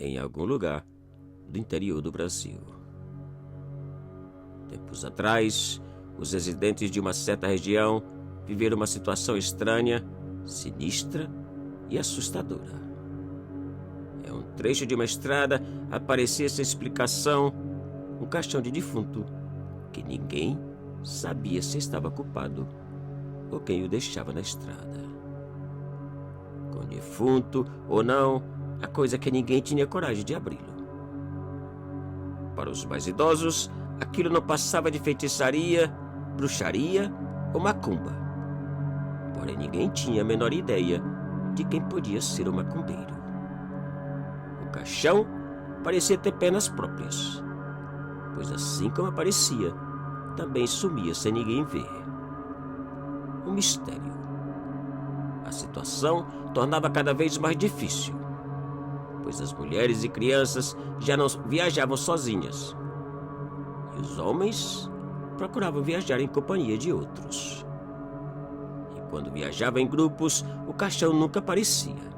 em algum lugar do interior do Brasil. Tempos atrás, os residentes de uma certa região viveram uma situação estranha, sinistra e assustadora. Em um trecho de uma estrada aparecia sem explicação um caixão de defunto que ninguém sabia se estava culpado ou quem o deixava na estrada. Com defunto ou não, a coisa é que ninguém tinha coragem de abri-lo. Para os mais idosos, aquilo não passava de feitiçaria, bruxaria ou macumba. Porém, ninguém tinha a menor ideia de quem podia ser o macumbeiro. O caixão parecia ter pernas próprias, pois assim como aparecia, também sumia sem ninguém ver. Um mistério. A situação tornava cada vez mais difícil, pois as mulheres e crianças já não viajavam sozinhas, e os homens procuravam viajar em companhia de outros. E quando viajavam em grupos, o caixão nunca aparecia.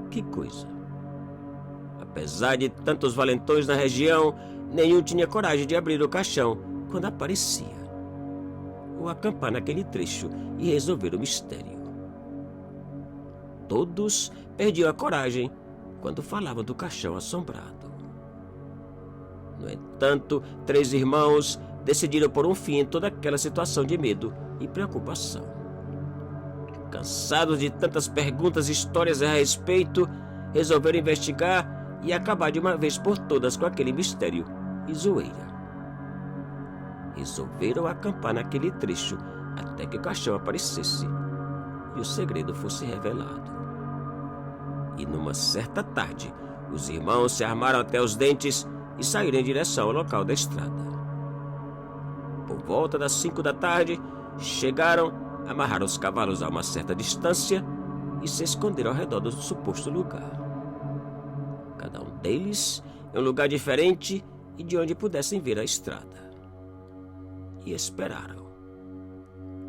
Que coisa! Apesar de tantos valentões na região, nenhum tinha coragem de abrir o caixão quando aparecia, ou acampar naquele trecho e resolver o mistério. Todos perdiam a coragem quando falavam do caixão assombrado. No entanto, 3 irmãos decidiram pôr um fim em toda aquela situação de medo e preocupação. Cansados de tantas perguntas e histórias a respeito, resolveram investigar e acabar de uma vez por todas com aquele mistério e zoeira. Resolveram acampar naquele trecho até que o caixão aparecesse e o segredo fosse revelado. E numa certa tarde, os irmãos se armaram até os dentes e saíram em direção ao local da estrada. Por volta das 5 da tarde, chegaram, amarraram os cavalos a uma certa distância e se esconderam ao redor do suposto lugar. Cada um deles em um lugar diferente e de onde pudessem ver a estrada. E esperaram.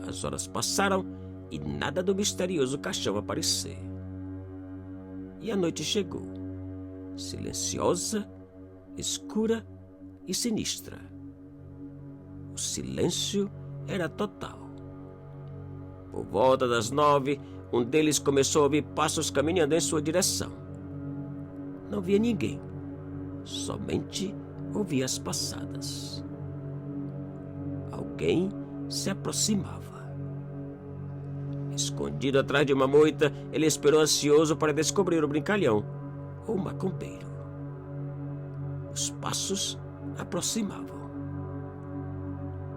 As horas passaram e nada do misterioso caixão aparecer. E a noite chegou, silenciosa, escura e sinistra. O silêncio era total. Por volta das 9, um deles começou a ouvir passos caminhando em sua direção. Não via ninguém, somente ouvia as passadas. Alguém se aproximava. Escondido atrás de uma moita, ele esperou ansioso para descobrir o brincalhão ou o macumbeiro. Os passos aproximavam.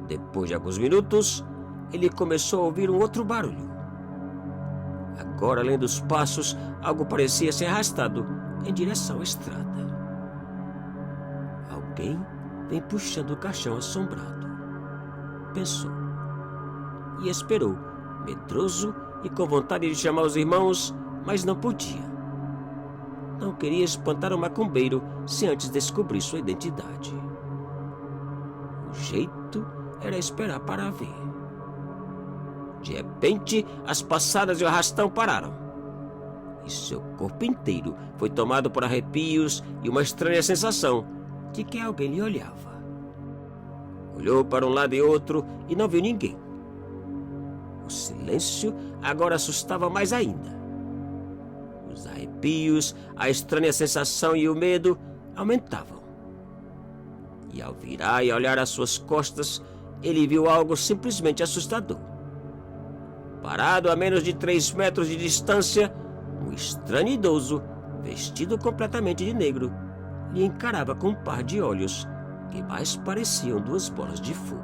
Depois de alguns minutos, ele começou a ouvir um outro barulho. Agora, além dos passos, algo parecia ser arrastado em direção à estrada. Alguém vem puxando o caixão assombrado, pensou, e esperou, medroso e com vontade de chamar os irmãos, mas não podia. Não queria espantar o macumbeiro se antes descobrir sua identidade. O jeito era esperar para ver. De repente, as passadas e o arrastão pararam, e seu corpo inteiro foi tomado por arrepios e uma estranha sensação de que alguém lhe olhava. Olhou para um lado e outro e não viu ninguém. O silêncio agora assustava mais ainda. Os arrepios, a estranha sensação e o medo aumentavam. E ao virar e olhar às suas costas, ele viu algo simplesmente assustador. Parado a menos de 3 metros de distância, um estranho idoso, vestido completamente de negro, lhe encarava com um par de olhos que mais pareciam 2 bolas de fogo.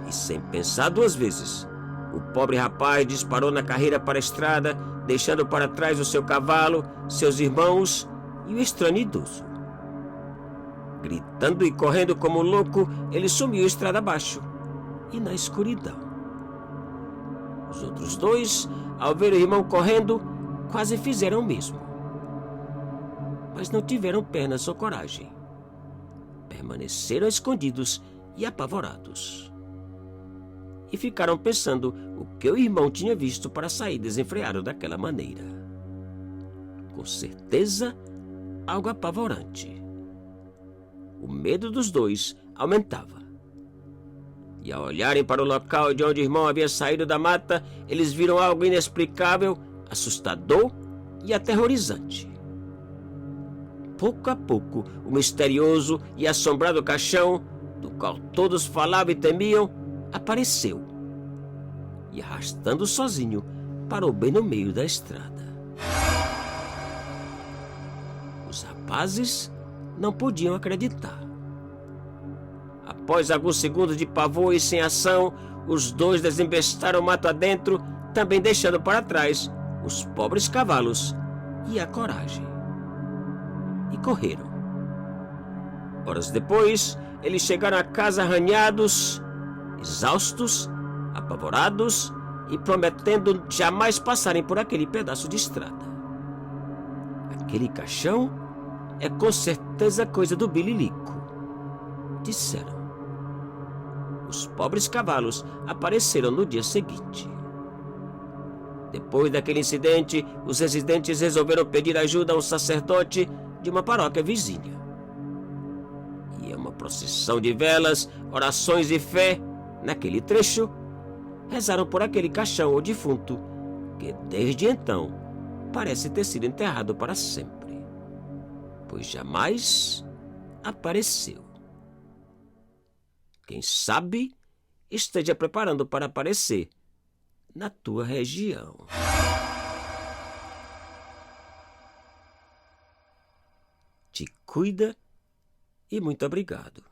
E sem pensar 2 vezes, o pobre rapaz disparou na carreira para a estrada, deixando para trás o seu cavalo, seus irmãos e o estranho idoso. Gritando e correndo como louco, ele sumiu estrada abaixo e na escuridão. Os outros 2, ao ver o irmão correndo, quase fizeram o mesmo. Mas não tiveram pernas ou coragem. Permaneceram escondidos e apavorados. E ficaram pensando o que o irmão tinha visto para sair desenfreado daquela maneira. com certeza, algo apavorante. O medo dos dois aumentava. E ao olharem para o local de onde o irmão havia saído da mata, eles viram algo inexplicável, assustador e aterrorizante. Pouco a pouco, o misterioso e assombrado caixão, do qual todos falavam e temiam, apareceu. E arrastando sozinho, parou bem no meio da estrada. Os rapazes não podiam acreditar. Após alguns segundos de pavor e sem ação, os dois desembestaram o mato adentro, também deixando para trás os pobres cavalos e a coragem. E correram. Horas depois, eles chegaram à casa arranhados, exaustos, apavorados e prometendo jamais passarem por aquele pedaço de estrada. Aquele caixão é com certeza coisa do bililico, disseram. Os pobres cavalos apareceram no dia seguinte. Depois daquele incidente, os residentes resolveram pedir ajuda a um sacerdote de uma paróquia vizinha. E uma procissão de velas, orações e fé, naquele trecho, rezaram por aquele caixão ou defunto, que desde então parece ter sido enterrado para sempre, pois jamais apareceu. Quem sabe esteja preparando para aparecer na tua região. Te cuida e muito obrigado.